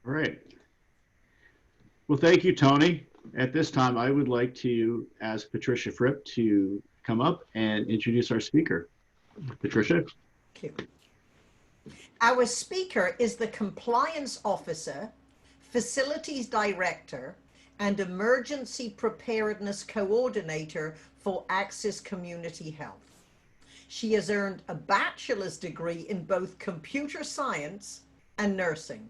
All right. Well, thank you, Tony. At this time, I would like to ask Patricia Fripp to come up and introduce our speaker. Patricia? Thank you. Our speaker is the Compliance Officer, Facilities Director, and Emergency Preparedness Coordinator for Axis Community Health. She has earned a bachelor's degree in both computer science and nursing.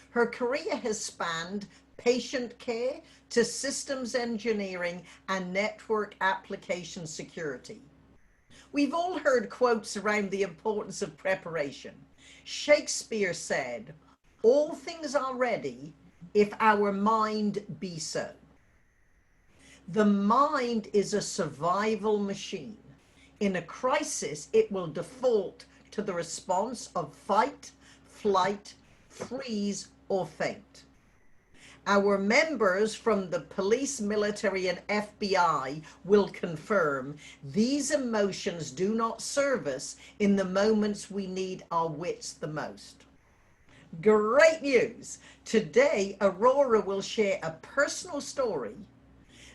Her career has spanned patient care to systems engineering and network application security. We've all heard quotes around the importance of preparation. Shakespeare said, "All things are ready if our mind be so." The mind is a survival machine. In a crisis, it will default to the response of fight, flight, freeze, or faint. Our members from the police, military, and FBI will confirm these emotions do not serve us in the moments we need our wits the most. Great news! Today, Aurora will share a personal story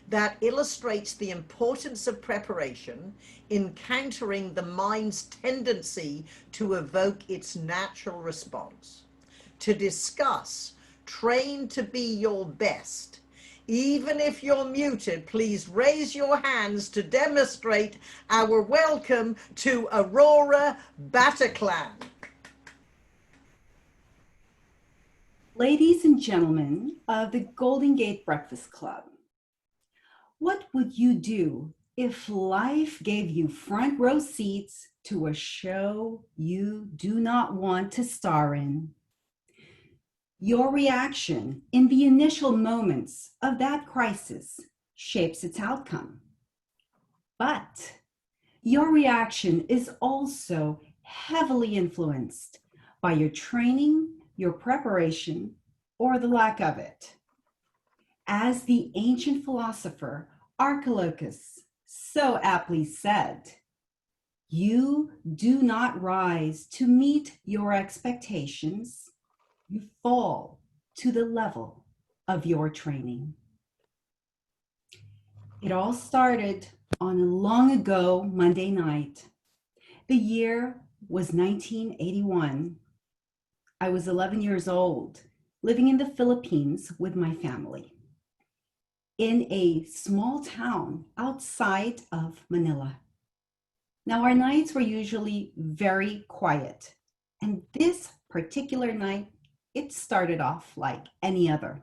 that illustrates the importance of preparation in countering the mind's tendency to evoke its natural response. To discuss train to be your best. Even if you're muted, please raise your hands to demonstrate our welcome to Aurora Bataclan. Ladies and gentlemen of the Golden Gate Breakfast Club, what would you do if life gave you front row seats to a show you do not want to star in? Your reaction in the initial moments of that crisis shapes its outcome. But your reaction is also heavily influenced by your training, your preparation, or the lack of it. As the ancient philosopher Archilochus so aptly said, "You do not rise to meet your expectations. You fall to the level of your training." It all started on a long ago Monday night. The year was 1981. I was 11 years old, living in the Philippines with my family, in a small town outside of Manila. Now, our nights were usually very quiet, and this particular night, it started off like any other.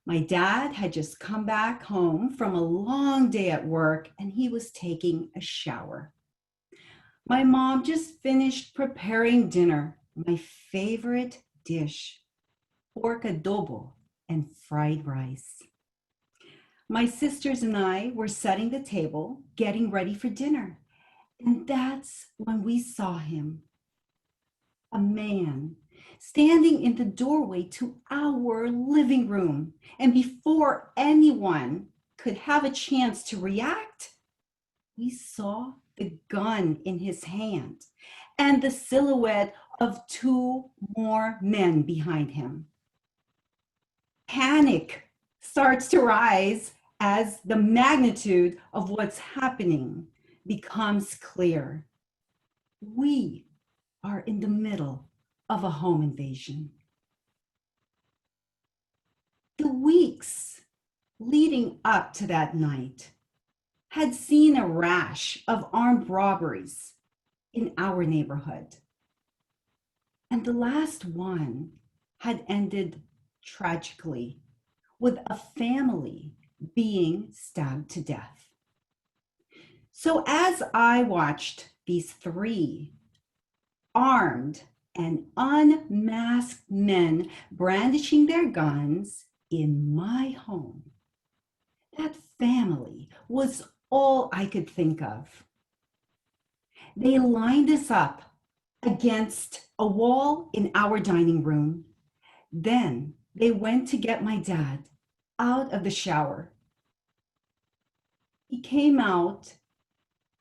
My dad had just come back home from a long day at work, and he was taking a shower. My mom just finished preparing dinner, my favorite dish, pork adobo and fried rice. My sisters and I were setting the table, getting ready for dinner. And that's when we saw him, a man standing in the doorway to our living room. And before anyone could have a chance to react, we saw the gun in his hand and the silhouette of two more men behind him. Panic starts to rise as the magnitude of what's happening becomes clear. We are in the middle of a home invasion. The weeks leading up to that night had seen a rash of armed robberies in our neighborhood. And the last one had ended tragically with a family being stabbed to death. So as I watched these three armed and unmasked men brandishing their guns in my home, that family was all I could think of. They lined us up against a wall in our dining room. Then they went to get my dad out of the shower. He came out,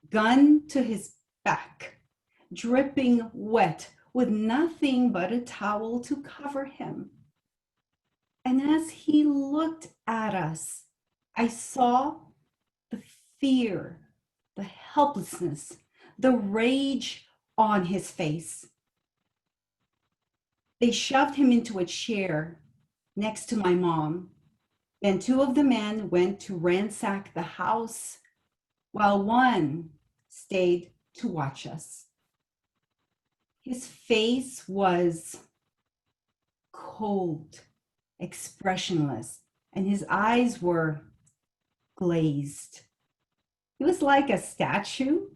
gun to his back, dripping wet with nothing but a towel to cover him. And as he looked at us, I saw the fear, the helplessness, the rage on his face. They shoved him into a chair next to my mom. Then two of the men went to ransack the house while one stayed to watch us. His face was cold, expressionless, and his eyes were glazed. He was like a statue.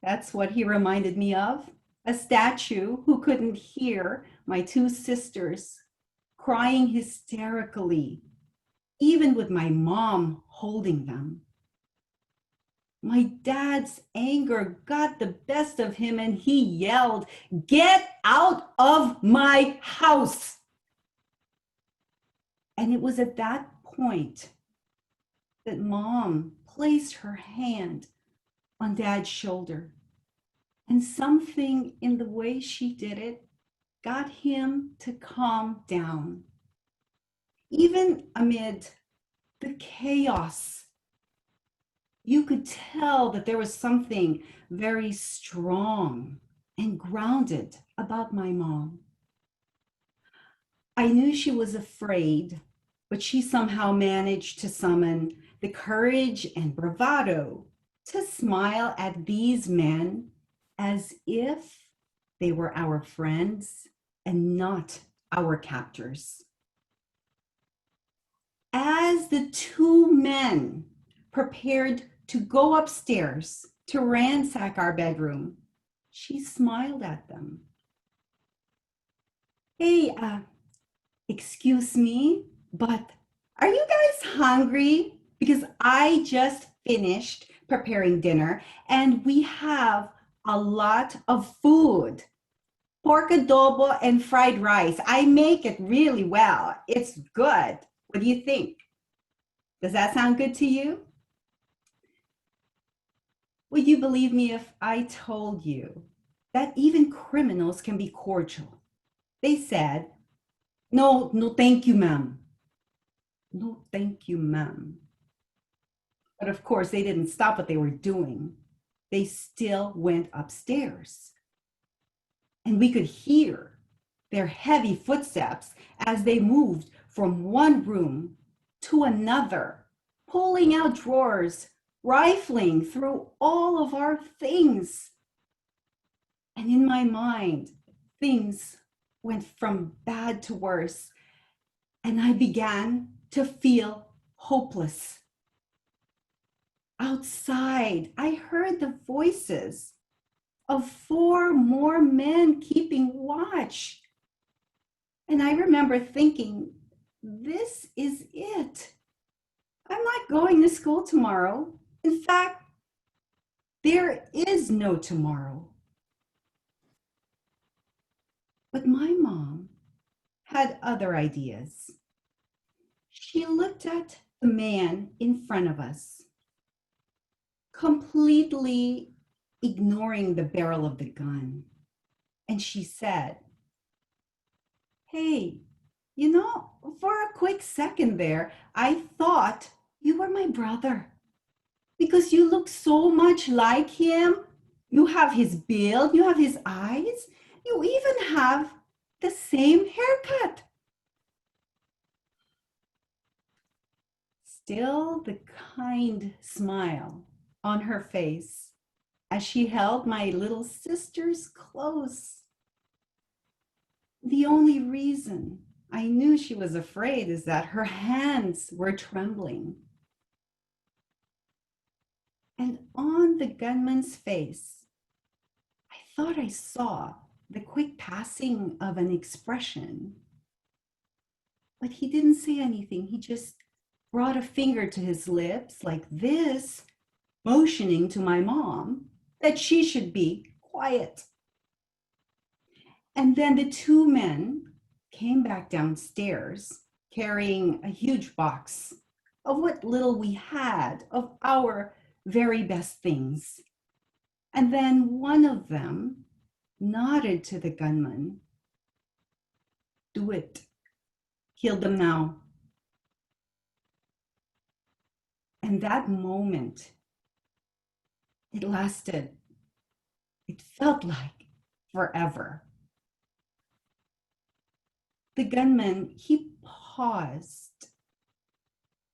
That's what he reminded me of. A statue who couldn't hear my two sisters crying hysterically, even with my mom holding them. My dad's anger got the best of him and he yelled, "Get out of my house!" And it was at that point that mom placed her hand on dad's shoulder. And something in the way she did it got him to calm down. Even amid the chaos, you could tell that there was something very strong and grounded about my mom. I knew she was afraid, but she somehow managed to summon the courage and bravado to smile at these men as if they were our friends and not our captors. As the two men prepared to go upstairs to ransack our bedroom, she smiled at them. "Hey, excuse me, but are you guys hungry? Because I just finished preparing dinner and we have a lot of food. Pork adobo and fried rice. I make it really well. It's good. What do you think? Does that sound good to you?" Would you believe me if I told you that even criminals can be cordial? They said, "No, no, thank you, ma'am. No, thank you, ma'am." But of course, they didn't stop what they were doing. They still went upstairs. And we could hear their heavy footsteps as they moved from one room to another, pulling out drawers, rifling through all of our things. And in my mind, things went from bad to worse, and I began to feel hopeless. Outside, I heard the voices of 4 more men keeping watch. And I remember thinking, this is it. I'm not going to school tomorrow. In fact, there is no tomorrow. But my mom had other ideas. She looked at the man in front of us, completely ignoring the barrel of the gun. And she said, "Hey, you know, for a quick second there, I thought you were my brother because you look so much like him. You have his build, you have his eyes, you even have the same haircut." Still the kind smile on her face as she held my little sisters close. The only reason I knew she was afraid is that her hands were trembling. And on the gunman's face, I thought I saw the quick passing of an expression. But he didn't say anything. He just brought a finger to his lips like this, motioning to my mom that she should be quiet. And then the two men came back downstairs carrying a huge box of what little we had of our very best things. And then one of them nodded to the gunman. "Do it. Kill them now. And that moment, it lasted, it felt like forever. The gunman, he paused.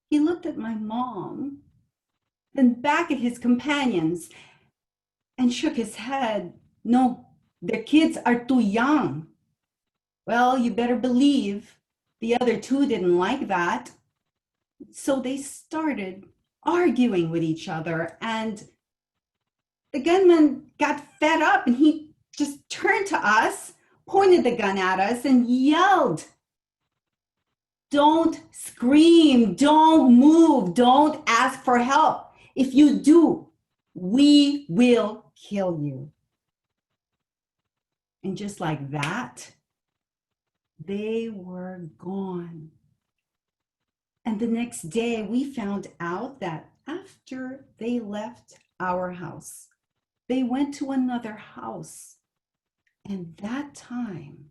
He looked at my mom, then back at his companions, and shook his head. No, their kids are too young. Well, you better believe the other two didn't like that. So they started arguing with each other, and the gunman got fed up and he just turned to us, pointed the gun at us, and yelled, "Don't scream, don't move, don't ask for help. If you do, we will kill you." And just like that, they were gone. And the next day, we found out that after they left our house, they went to another house. And that time,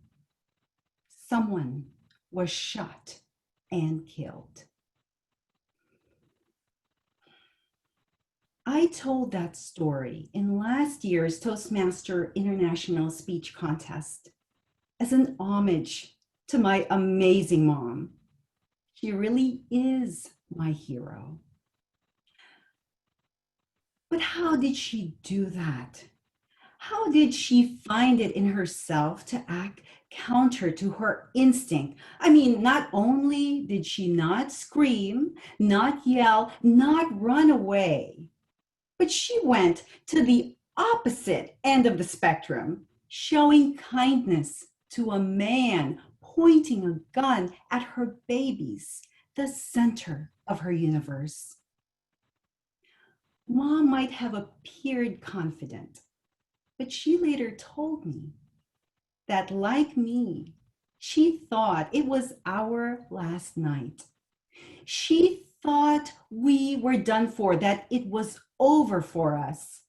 someone was shot and killed. I told that story in last year's Toastmaster International Speech Contest as an homage to my amazing mom. She really is my hero. But how did she do that? How did she find it in herself to act counter to her instinct? I mean, not only did she not scream, not yell, not run away, but she went to the opposite end of the spectrum, showing kindness to a man pointing a gun at her babies, the center of her universe. Mom might have appeared confident, but she later told me that, like me, she thought it was our last night. She thought we were done for, that it was over for us.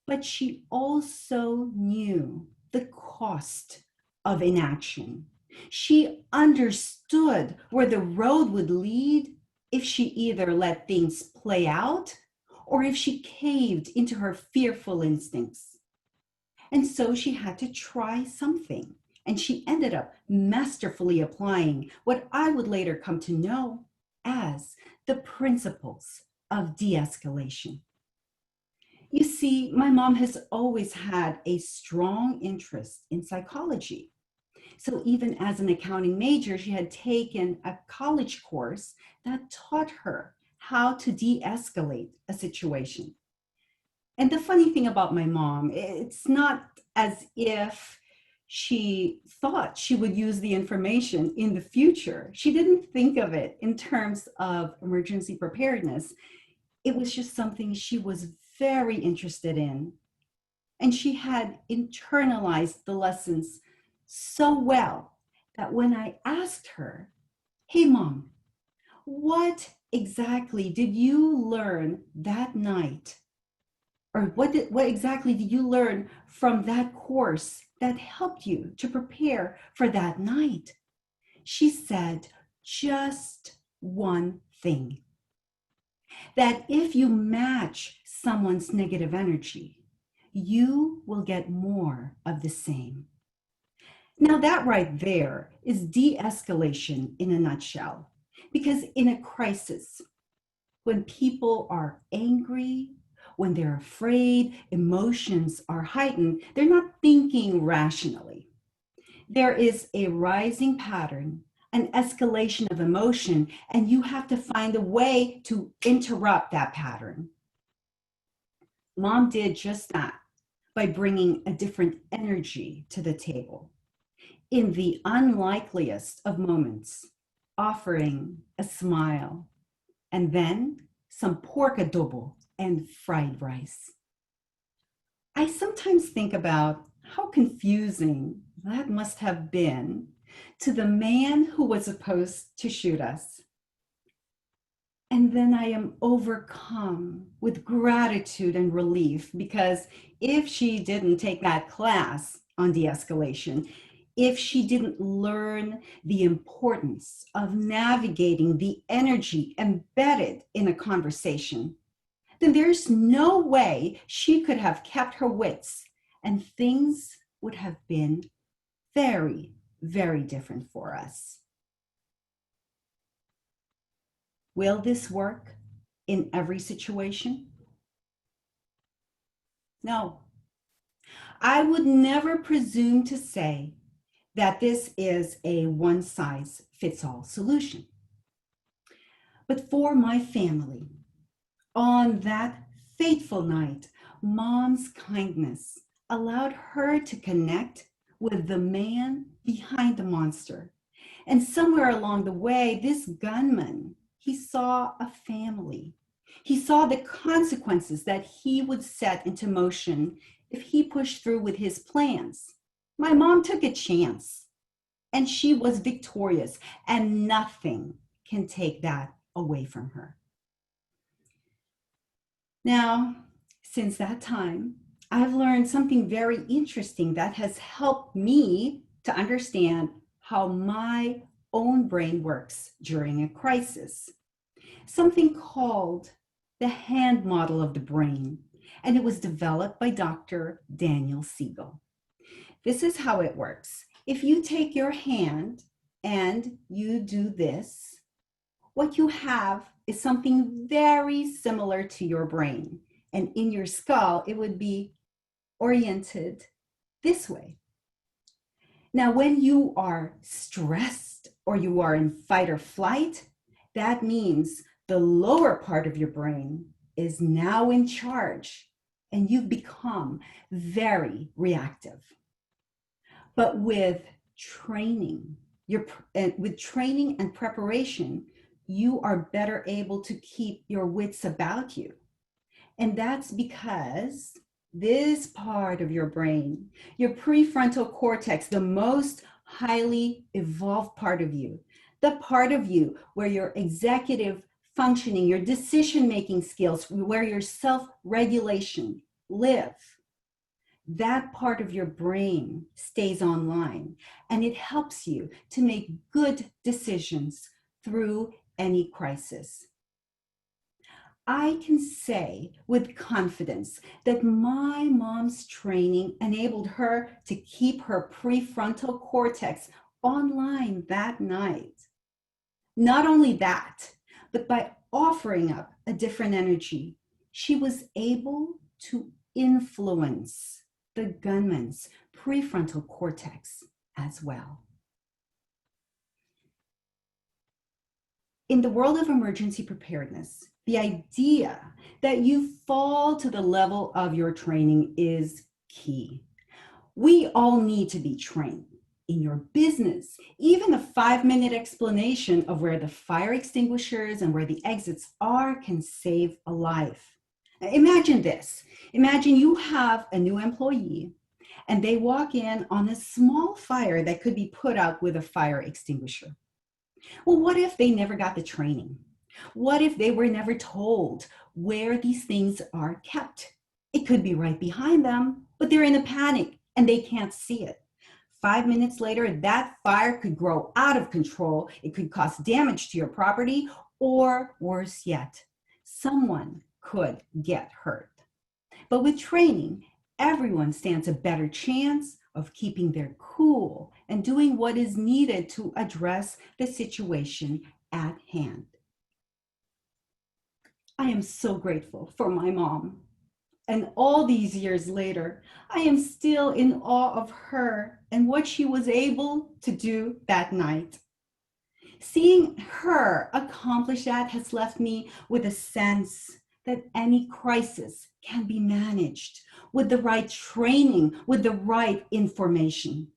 But she also knew the cost of inaction. She understood where the road would lead if she either let things play out or if she caved into her fearful instincts. And so she had to try something. And she ended up masterfully applying what I would later come to know as the principles of de-escalation. You see, my mom has always had a strong interest in psychology. So even as an accounting major, she had taken a college course that taught her how to de-escalate a situation. And the funny thing about my mom, it's not as if she thought she would use the information in the future. She didn't think of it in terms of emergency preparedness. It was just something she was very interested in. And she had internalized the lessons so well that when I asked her, "Hey, Mom, what exactly did you learn that night? Or what exactly did you learn from that course that helped you to prepare for that night?" She said just one thing: that if you match someone's negative energy, you will get more of the same. Now that right there is de-escalation in a nutshell. Because in a crisis, when people are angry, when they're afraid, emotions are heightened, they're not thinking rationally. There is a rising pattern, an escalation of emotion, and you have to find a way to interrupt that pattern. Mom did just that by bringing a different energy to the table. In the unlikeliest of moments, offering a smile, and then some pork adobo and fried rice. I sometimes think about how confusing that must have been to the man who was supposed to shoot us. And then I am overcome with gratitude and relief, because if she didn't take that class on de-escalation, if she didn't learn the importance of navigating the energy embedded in a conversation, then there's no way she could have kept her wits, and things would have been very, very different for us. Will this work in every situation? No. I would never presume to say that this is a one-size-fits-all solution. But for my family, on that fateful night, Mom's kindness allowed her to connect with the man behind the monster. And somewhere along the way, this gunman, he saw a family. He saw the consequences that he would set into motion if he pushed through with his plans. My mom took a chance, and she was victorious, and nothing can take that away from her. Now, since that time, I've learned something very interesting that has helped me to understand how my own brain works during a crisis. Something called the hand model of the brain, and it was developed by Dr. Daniel Siegel. This is how it works. If you take your hand and you do this, what you have is something very similar to your brain. And in your skull, it would be oriented this way. Now, when you are stressed or you are in fight or flight, that means the lower part of your brain is now in charge and you've become very reactive. But with training, with training and preparation, you are better able to keep your wits about you. And that's because this part of your brain, your prefrontal cortex, the most highly evolved part of you, the part of you where your executive functioning, your decision-making skills, where your self-regulation live, that part of your brain stays online and it helps you to make good decisions through any crisis. I can say with confidence that my mom's training enabled her to keep her prefrontal cortex online that night. Not only that, but by offering up a different energy, she was able to influence the gunman's prefrontal cortex as well. In the world of emergency preparedness, the idea that you fall to the level of your training is key. We all need to be trained. In your business, even a 5-minute explanation of where the fire extinguishers and where the exits are can save a life. Imagine this. Imagine you have a new employee and they walk in on a small fire that could be put out with a fire extinguisher. Well, what if they never got the training? What if they were never told where these things are kept? It could be right behind them, but they're in a panic and they can't see it. 5 minutes later, that fire could grow out of control. It could cause damage to your property, or worse yet, someone could get hurt. But with training, everyone stands a better chance of keeping their cool and doing what is needed to address the situation at hand. I am so grateful for my mom. And all these years later, I am still in awe of her and what she was able to do that night. Seeing her accomplish that has left me with a sense that any crisis can be managed with the right training, with the right information.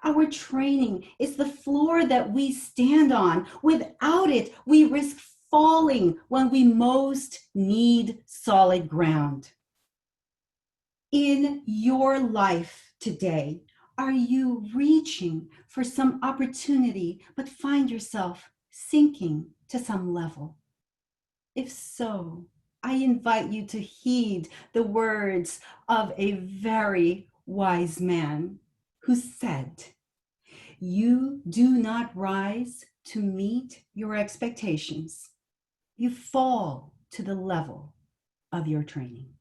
Our training is the floor that we stand on. Without it, we risk falling when we most need solid ground. In your life today, are you reaching for some opportunity but find yourself sinking to some level? If so, I invite you to heed the words of a very wise man. who said, "You do not rise to meet your expectations. You fall to the level of your training."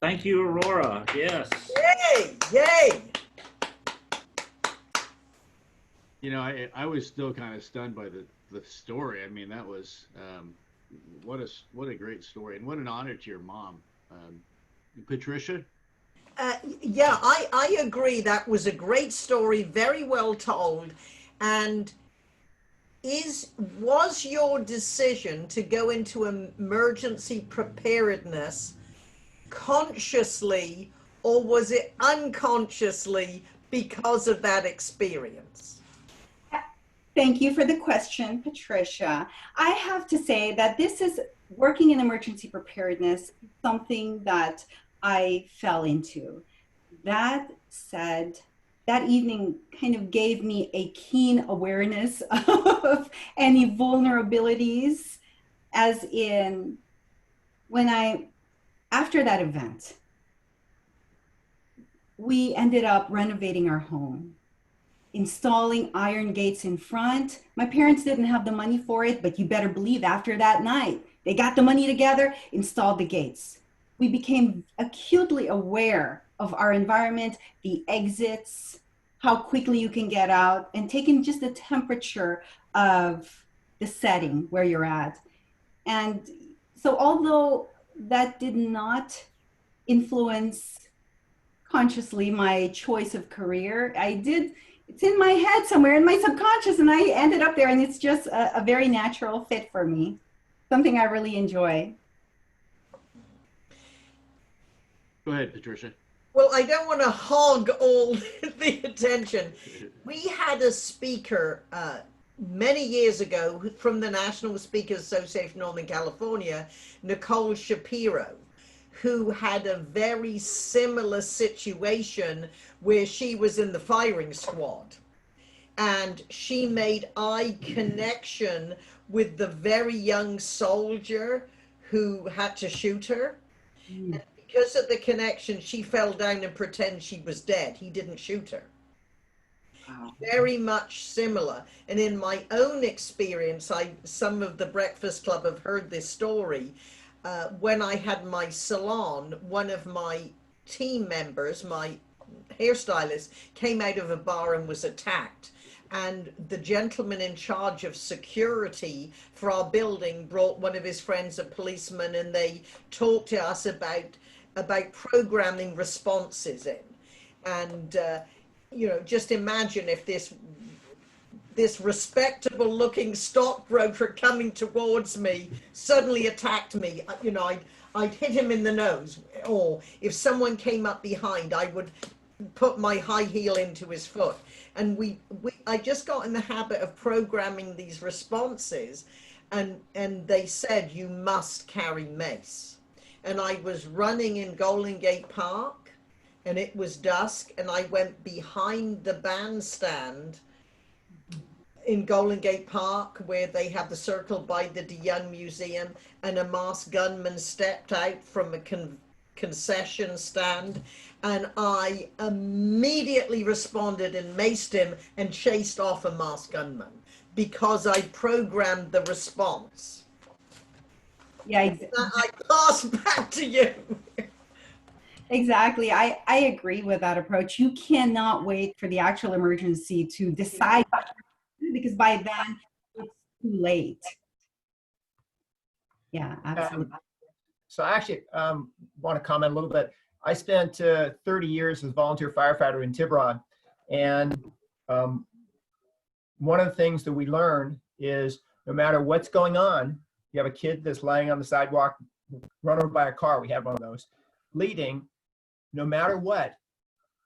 Thank you, Aurora. Yes. Yay! Yay! You know, I was still kind of stunned by the story. I mean, that was what a great story, and what an honor to your mom, Patricia. Yeah, I agree. That was a great story, very well told. And was your decision to go into emergency preparedness consciously, or was it unconsciously because of that experience? Thank you for the question, Patricia. I have to say that this is working in emergency preparedness, something that I fell into. That said, that evening kind of gave me a keen awareness of any vulnerabilities, as in after that event, we ended up renovating our home, installing iron gates in front. My parents didn't have the money for it, but you better believe after that night, they got the money together, installed the gates. We became acutely aware of our environment, the exits, how quickly you can get out, and taking just the temperature of the setting where you're at. And so although that did not influence consciously my choice of career, it's in my head somewhere in my subconscious, and I ended up there, and it's just a very natural fit for me, something I really enjoy. Go ahead, Patricia. Well, I don't want to hog all the attention. We had a speaker many years ago from the National Speakers Association Northern California, Nicole Shapiro, who had a very similar situation where she was in the firing squad. And she made eye connection with the very young soldier who had to shoot her. And because of the connection, she fell down and pretended she was dead. He didn't shoot her. Wow. Very much similar. And in my own experience, some of the Breakfast Club have heard this story. When I had my salon, one of my team members, my hairstylist, came out of a bar and was attacked. And the gentleman in charge of security for our building brought one of his friends, a policeman, and they talked to us about programming responses in. And just imagine if this respectable looking stockbroker coming towards me suddenly attacked me. I'd hit him in the nose, or if someone came up behind, I would put my high heel into his foot. And I just got in the habit of programming these responses, and they said you must carry mace. And I was running in Golden Gate Park, and it was dusk, and I went behind the bandstand in Golden Gate Park, where they have the circle by the DeYoung Museum, and a masked gunman stepped out from a concession stand, and I immediately responded and maced him and chased off a masked gunman because I programmed the response. Yeah, I pass back to you. exactly. I agree with that approach. You cannot wait for the actual emergency to decide what to do, because by then it's too late. Yeah, absolutely. So I actually want to comment a little bit. I spent 30 years as a volunteer firefighter in Tiburon, and one of the things that we learn is no matter what's going on, you have a kid that's lying on the sidewalk, run over by a car, we had one of those, bleeding, no matter what,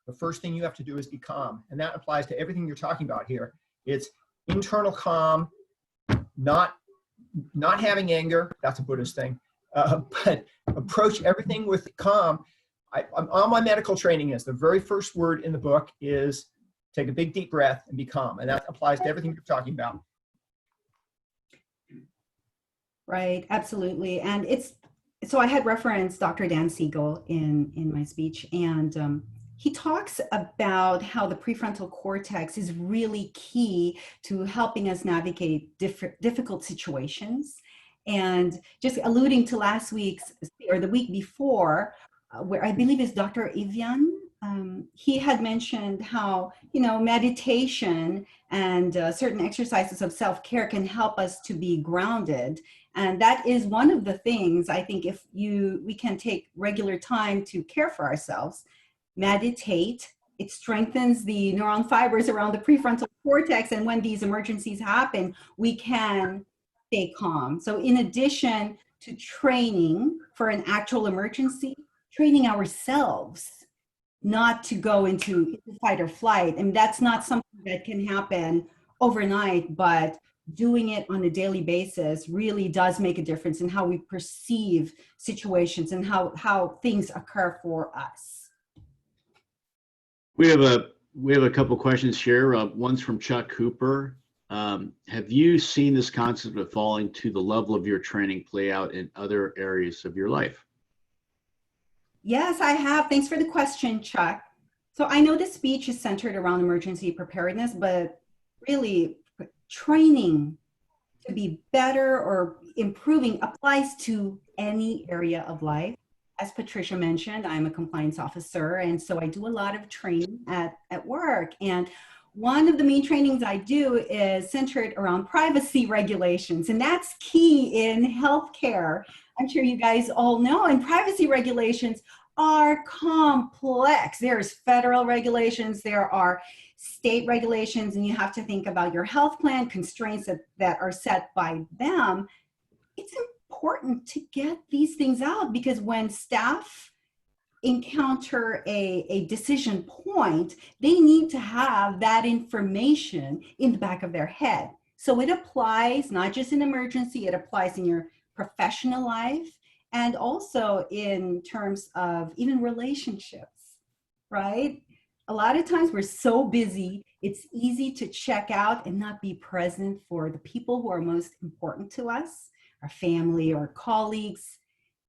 the first thing you have to do is be calm. And that applies to everything you're talking about here. It's internal calm, not having anger, that's a Buddhist thing, but approach everything with calm. All my medical training is, the very first word in the book is take a big deep breath and be calm. And that applies to everything you're talking about. Right, absolutely. And it's so I had referenced Dr. Dan Siegel in my speech, and he talks about how the prefrontal cortex is really key to helping us navigate difficult situations. And just alluding to last week's or the week before, where I believe is Dr. Evian, he had mentioned how, you know, meditation and certain exercises of self-care can help us to be grounded. And that is one of the things I think if we can take regular time to care for ourselves, meditate, it strengthens the neuron fibers around the prefrontal cortex. And when these emergencies happen, we can stay calm. So in addition to training for an actual emergency, training ourselves not to go into fight or flight. And that's not something that can happen overnight, but doing it on a daily basis really does make a difference in how we perceive situations and how things occur for us. We have a couple questions here. One's from Chuck Cooper. Have you seen this concept of falling to the level of your training play out in other areas of your life? Yes, I have. Thanks for the question, Chuck. So I know this speech is centered around emergency preparedness, but really training to be better or improving applies to any area of life. As Patricia mentioned, I'm a compliance officer, and so I do a lot of training at work. And one of the main trainings I do is centered around privacy regulations, and that's key in healthcare. I'm sure you guys all know, and privacy regulations are complex. There's federal regulations, there are state regulations, and you have to think about your health plan, constraints that are set by them. It's important to get these things out because when staff encounter a decision point, they need to have that information in the back of their head. So it applies not just in emergency, it applies in your professional life and also in terms of even relationships, right? A lot of times we're so busy, it's easy to check out and not be present for the people who are most important to us, our family or colleagues.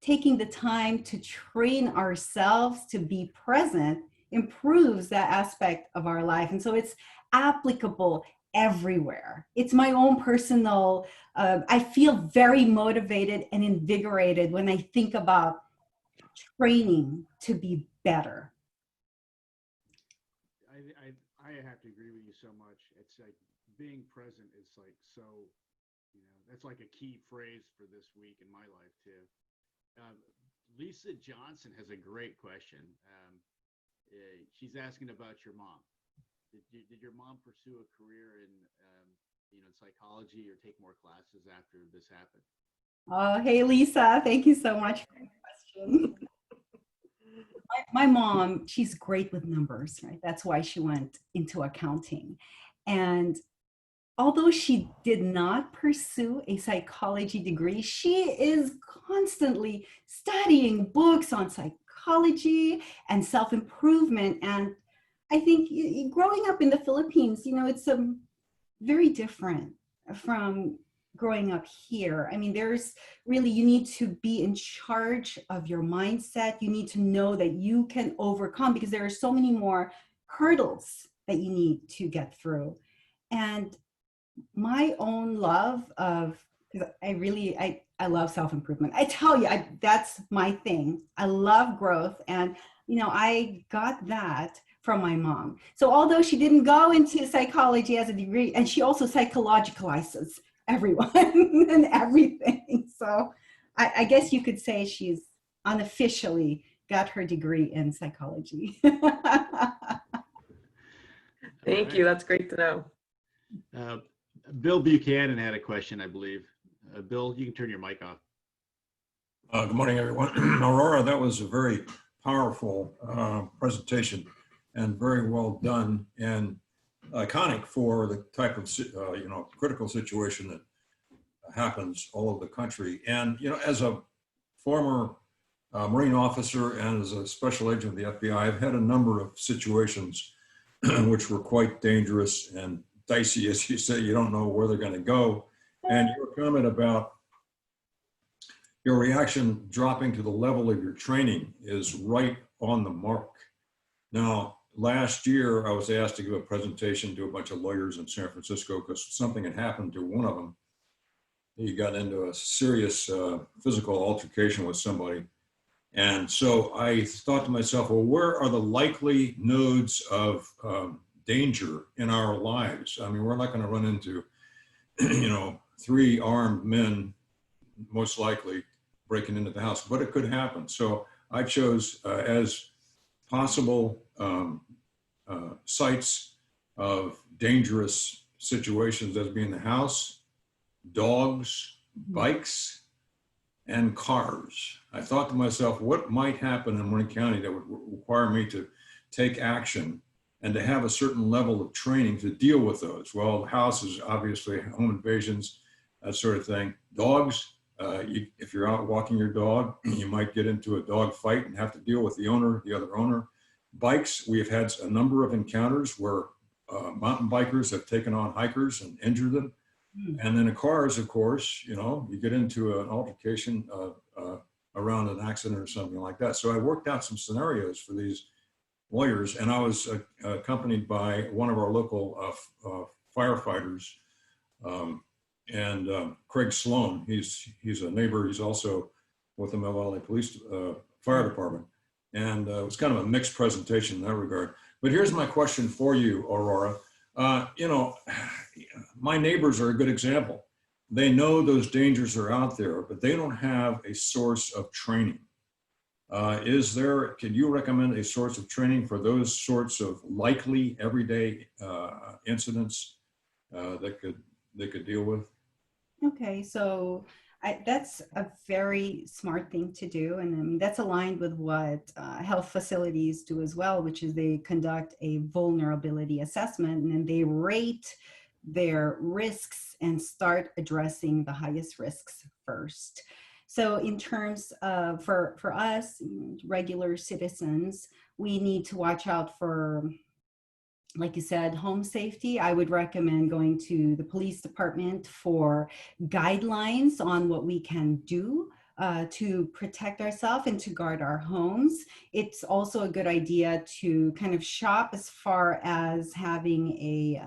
Taking the time to train ourselves to be present improves that aspect of our life. And so it's applicable everywhere. It's my own personal, I feel very motivated and invigorated when I think about training to be better. I have to agree with you so much. It's like being present is like so, you know, that's like a key phrase for this week in my life too. Lisa Johnson has a great question. She's asking about your mom. Did your mom pursue a career in, psychology or take more classes after this happened? Oh, hey, Lisa, thank you so much for the question. My mom, she's great with numbers, right? That's why she went into accounting. And although she did not pursue a psychology degree, she is constantly studying books on psychology and self-improvement. And I think growing up in the Philippines, you know, it's very different from growing up here. I mean, there's really, you need to be in charge of your mindset. You need to know that you can overcome because there are so many more hurdles that you need to get through. And my own love of, I love self-improvement. I tell you, that's my thing. I love growth. And, you know, I got that from my mom. So although she didn't go into psychology as a degree, and she also psychologicalizes everyone and everything. So I guess you could say she's unofficially got her degree in psychology. Thank you. That's great to know. Bill Buchanan had a question, I believe. Bill, you can turn your mic off. Good morning, everyone. Aurora, that was a very powerful presentation and very well done and iconic for the type of critical situation that happens all over the country. And as a former Marine officer and as a special agent of the FBI, I've had a number of situations which were quite dangerous and dicey, as you say. You don't know where they're going to go. And your comment about your reaction dropping to the level of your training is right on the mark. Now, last year, I was asked to give a presentation to a bunch of lawyers in San Francisco because something had happened to one of them. He got into a serious physical altercation with somebody. And so I thought to myself, well, where are the likely nodes of danger in our lives? I mean, we're not going to run into, 3 armed men, most likely breaking into the house, but it could happen. So I chose as possible sites of dangerous situations as being the house, dogs, bikes, and cars. I thought to myself, what might happen in Marin County that would require me to take action and to have a certain level of training to deal with those? Well, houses, obviously, home invasions, that sort of thing. Dogs, if you're out walking your dog, you might get into a dog fight and have to deal with the other owner. Bikes, we have had a number of encounters where mountain bikers have taken on hikers and injured them. And then the cars, of course, you get into an altercation around an accident or something like that. So I worked out some scenarios for these lawyers, and I was accompanied by one of our local firefighters, and Craig Sloan. He's a neighbor. He's also with the Mill Valley Police Fire Department. And it was kind of a mixed presentation in that regard. But here's my question for you, Aurora. My neighbors are a good example. They know those dangers are out there, but they don't have a source of training. Can you recommend a source of training for those sorts of likely everyday incidents that they could deal with? Okay, so that's a very smart thing to do. And I mean, that's aligned with what health facilities do as well, which is they conduct a vulnerability assessment and then they rate their risks and start addressing the highest risks first. So in terms of, for us, regular citizens, we need to watch out for, like you said, home safety. I would recommend going to the police department for guidelines on what we can do to protect ourselves and to guard our homes. It's also a good idea to kind of shop as far as having a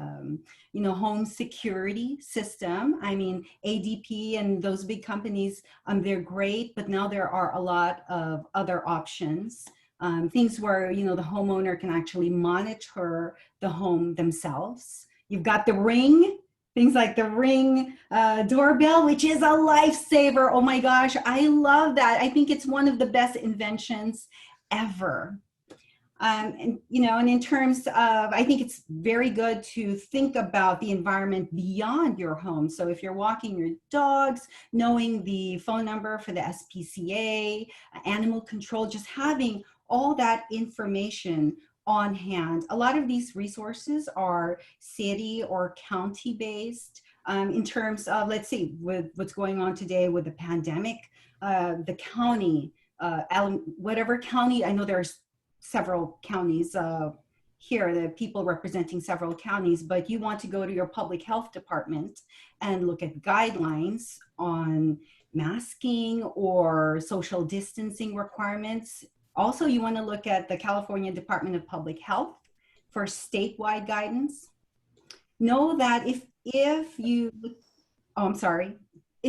home security system. I mean, ADP and those big companies, they're great, but now there are a lot of other options. Things where, the homeowner can actually monitor the home themselves. You've got the Ring, things like the Ring doorbell, which is a lifesaver. Oh my gosh, I love that. I think it's one of the best inventions ever. And in terms of, I think it's very good to think about the environment beyond your home. So if you're walking your dogs, knowing the phone number for the SPCA, animal control, just having all that information on hand. A lot of these resources are city or county based. In terms of, let's see, with what's going on today with the pandemic, the county, whatever county, I know there's several counties here, the people representing several counties, but you want to go to your public health department and look at guidelines on masking or social distancing requirements. Also, you want to look at the California Department of Public Health for statewide guidance. Know that if you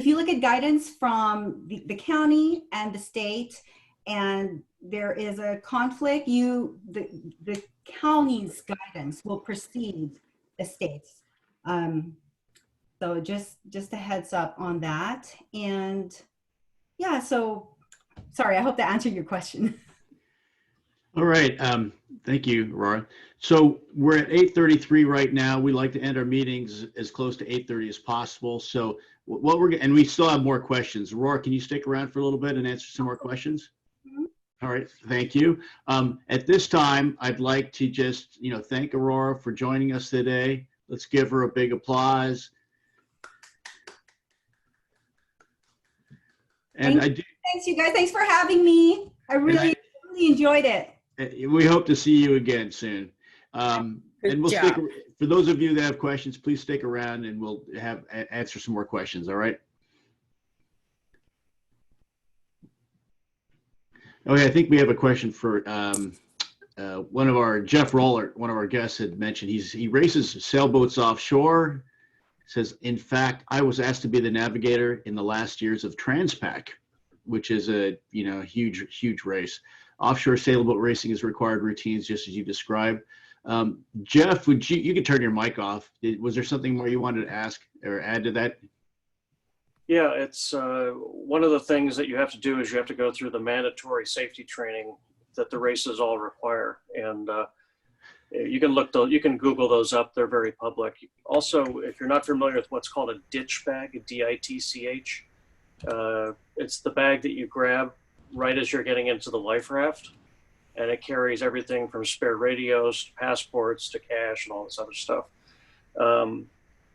look at guidance from the county and the state, and there is a conflict, the county's guidance will precede the state's. So just a heads up on that. And yeah, so sorry, I hope that answered your question. All right. Thank you, Aurora. So we're at 8:33 right now. We like to end our meetings as close to 8:30 as possible. So and we still have more questions. Aurora, can you stick around for a little bit and answer some more questions? Mm-hmm. All right. Thank you. At this time, I'd like to just, thank Aurora for joining us today. Let's give her a big applause. And thanks, you guys. Thanks for having me. I really enjoyed it. We hope to see you again soon. And we'll stick, for those of you that have questions, please stick around and we'll answer some more questions. All right. Okay, I think we have a question for one of our, Jeff Roller, one of our guests had mentioned he races sailboats offshore. Says, in fact, I was asked to be the navigator in the last years of Transpac, which is a huge race. Offshore sailboat racing is required routines, just as you described. Jeff, you could turn your mic off. Was there something more you wanted to ask or add to that? Yeah, it's one of the things that you have to do is you have to go through the mandatory safety training that the races all require, and you can Google those up. They're very public. Also, if you're not familiar with what's called a ditch bag, a DITCH, it's the bag that you grab right as you're getting into the life raft, and it carries everything from spare radios to passports to cash and all this other stuff.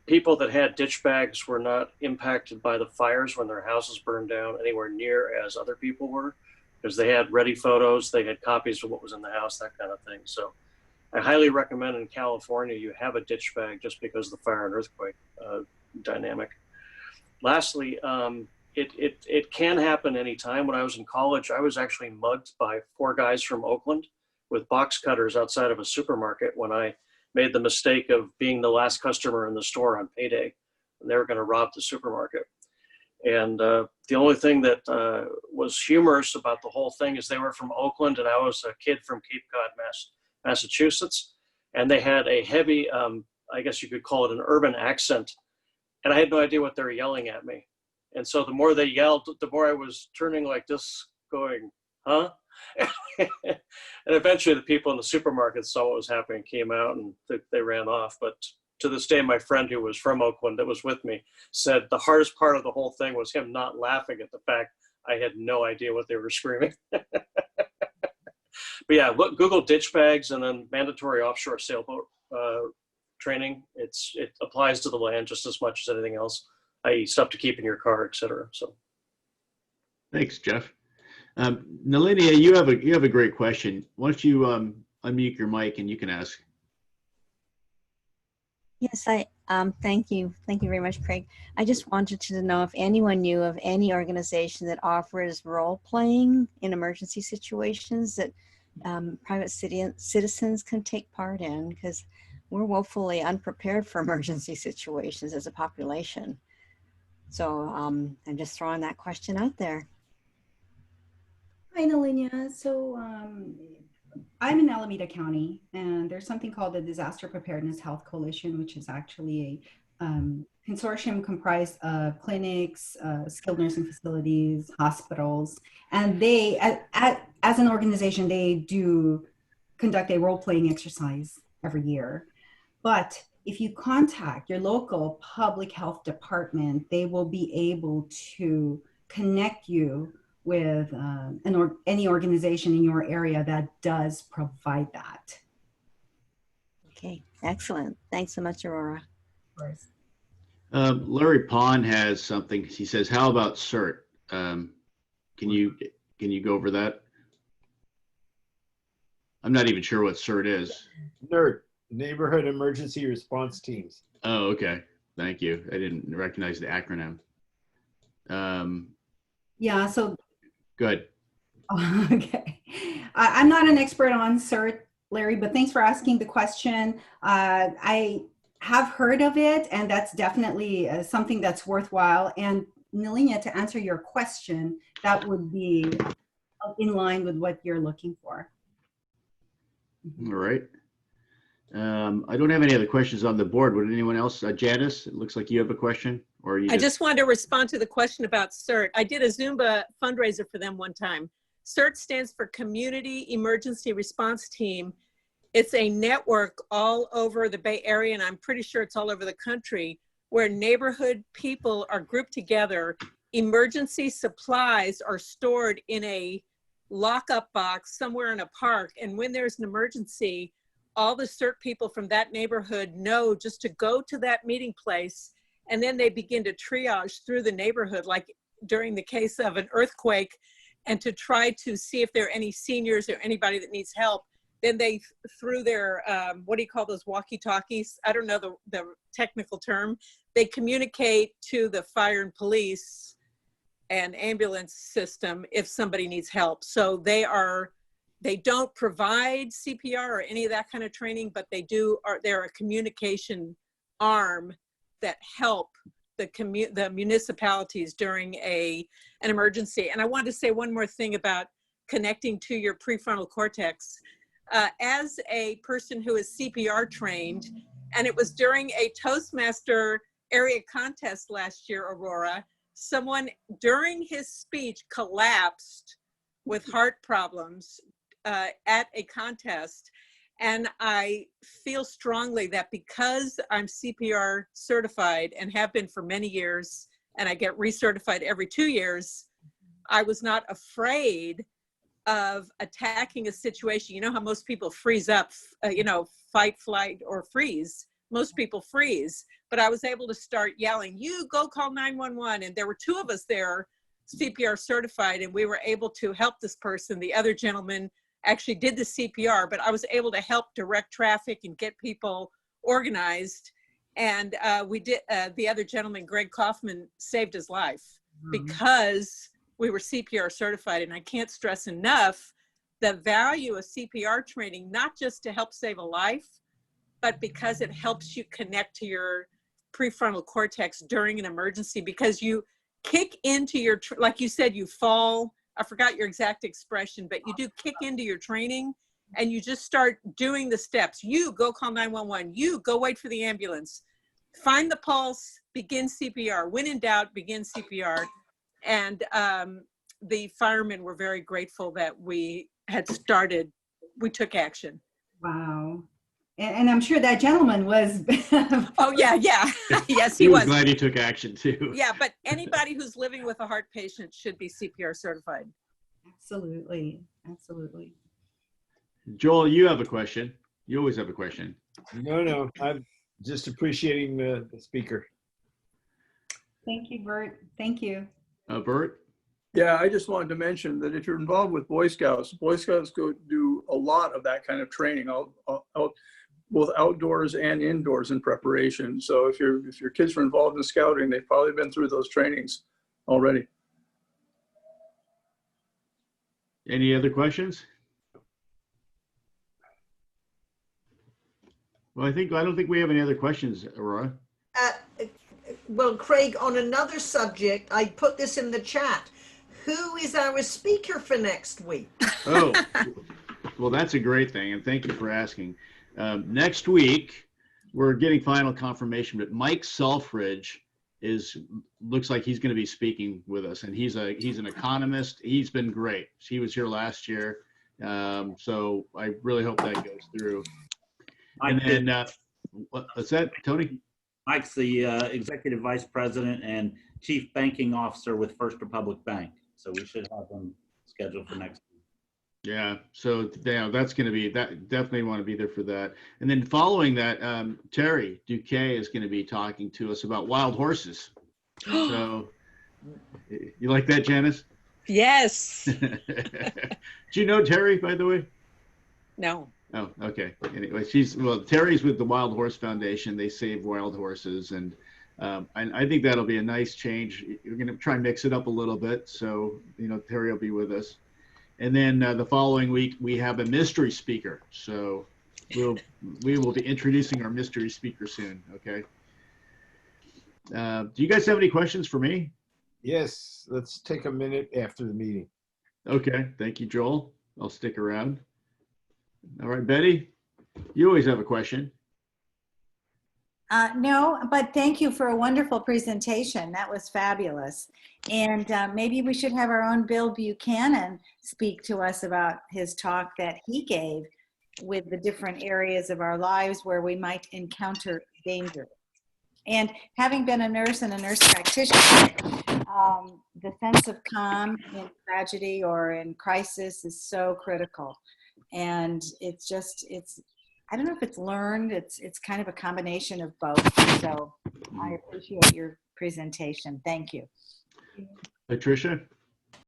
People that had ditch bags were not impacted by the fires when their houses burned down anywhere near as other people were, because they had ready photos, they had copies of what was in the house, that kind of thing. So I highly recommend in California you have a ditch bag just because of the fire and earthquake dynamic. Lastly, it can happen anytime. When I was in college, I was actually mugged by 4 guys from Oakland with box cutters outside of a supermarket when I made the mistake of being the last customer in the store on payday, and they were going to rob the supermarket. And the only thing that was humorous about the whole thing is they were from Oakland, and I was a kid from Cape Cod, Massachusetts, and they had a heavy, I guess you could call it an urban accent, and I had no idea what they were yelling at me. And so the more they yelled, the more I was turning like this, going, huh? And eventually the people in the supermarket saw what was happening, came out, and they ran off. But to this day, my friend who was from Oakland that was with me said the hardest part of the whole thing was him not laughing at the fact I had no idea what they were screaming. But yeah, look, Google ditch bags and then mandatory offshore sailboat training. It applies to the land just as much as anything else, i.e. stuff to keep in your car, etc. So, Thanks, Jeff. Nalinia, you have a great question. Why don't you unmute your mic and you can ask. Yes, thank you very much, Craig. I just wanted to know if anyone knew of any organization that offers role playing in emergency situations that private citizens can take part in, because we're woefully unprepared for emergency situations as a population. So I'm just throwing that question out there. Hi, Nalinia. So I'm in Alameda County, and there's something called the Disaster Preparedness Health Coalition, which is actually a consortium comprised of clinics, skilled nursing facilities, hospitals, and they, as an organization, they do conduct a role-playing exercise every year. But if you contact your local public health department, they will be able to connect you with any organization in your area that does provide that. Okay, excellent. Thanks so much, Aurora. Of course. Larry Pond has something. He says, "How about CERT?" Can you go over that? I'm not even sure what CERT is. NERT, Neighborhood Emergency Response Teams. Oh, okay. Thank you. I didn't recognize the acronym. Yeah. So. Good. Okay. I'm not an expert on CERT, Larry, but thanks for asking the question. I have heard of it, and that's definitely something that's worthwhile. And Nalinia, to answer your question, that would be in line with what you're looking for. All right. I don't have any other questions on the board. Would anyone else? Janice, it looks like you have a question. Or you I just wanted to respond to the question about CERT. I did a Zumba fundraiser for them one time. CERT stands for Community Emergency Response Team. It's a network all over the Bay Area, and I'm pretty sure it's all over the country, where neighborhood people are grouped together. Emergency supplies are stored in a lockup box somewhere in a park, and when there's an emergency, all the CERT people from that neighborhood know just to go to that meeting place, and then they begin to triage through the neighborhood, like during the case of an earthquake, and to try to see if there are any seniors or anybody that needs help. Then they, through their, what do you call those, walkie-talkies? I don't know the technical term. They communicate to the fire and police, an ambulance system if somebody needs help. So they don't provide CPR or any of that kind of training, but they're a communication arm that help the municipalities during an emergency. And I wanted to say one more thing about connecting to your prefrontal cortex. As a person who is CPR trained, and it was during a Toastmaster area contest last year, Aurora, someone during his speech collapsed with heart problems at a contest. And I feel strongly that because I'm CPR certified and have been for many years, and I get recertified every 2 years, I was not afraid of attacking a situation. You know how most people freeze up, fight, flight, or freeze. Most people freeze, but I was able to start yelling, "You go call 911." And there were 2 of us there, CPR certified, and we were able to help this person. The other gentleman actually did the CPR, but I was able to help direct traffic and get people organized. And we did, the other gentleman, Greg Kaufman, saved his life because we were CPR certified. And I can't stress enough the value of CPR training, not just to help save a life, but because it helps you connect to your prefrontal cortex during an emergency, because you kick into your, like you said, you fall, I forgot your exact expression, but you do kick into your training and you just start doing the steps. You go call 911, you go wait for the ambulance, find the pulse, begin CPR. When in doubt, begin CPR. And the firemen were very grateful that we took action. Wow. And I'm sure that gentleman was. Oh, yeah. Yes, he was glad he took action too. Yeah, but anybody who's living with a heart patient should be CPR certified. Absolutely. Joel, you have a question. You always have a question. No, I'm just appreciating the speaker. Thank you, Bert. Thank you. Bert? Yeah, I just wanted to mention that if you're involved with Boy Scouts go do a lot of that kind of training, both outdoors and indoors in preparation. So if your kids are involved in scouting, they've probably been through those trainings already. Any other questions? Well, I don't think we have any other questions, Aurora. Well, Craig, on another subject, I put this in the chat. Who is our speaker for next week? Oh, well, that's a great thing, and thank you for asking. Next week, we're getting final confirmation, but Mike Selfridge looks like he's going to be speaking with us, and he's an economist. He's been great. He was here last year, so I really hope that goes through. And then, what's that, Tony? Mike's the executive vice president and chief banking officer with First Republic Bank. So we should have him scheduled for next week. Yeah, so that's going to be, that definitely want to be there for that. And then following that, Terry Duquet is going to be talking to us about wild horses. So you like that, Janice? Yes. Do you know Terry, by the way? No. Oh, okay. Anyway, Terry's with the Wild Horse Foundation. They save wild horses, and I think that'll be a nice change. We're going to try and mix it up a little bit, so Terry will be with us. And then the following week we have a mystery speaker. So we will be introducing our mystery speaker soon. Okay. Do you guys have any questions for me? Yes, let's take a minute after the meeting. Okay. Thank you, Joel. I'll stick around. All right, Betty, you always have a question. No, but thank you for a wonderful presentation. That was fabulous. And maybe we should have our own Bill Buchanan speak to us about his talk that he gave with the different areas of our lives where we might encounter danger. And having been a nurse and a nurse practitioner, the sense of calm in tragedy or in crisis is so critical. And I don't know if it's learned, it's kind of a combination of both. So I appreciate your presentation. Thank you. Patricia?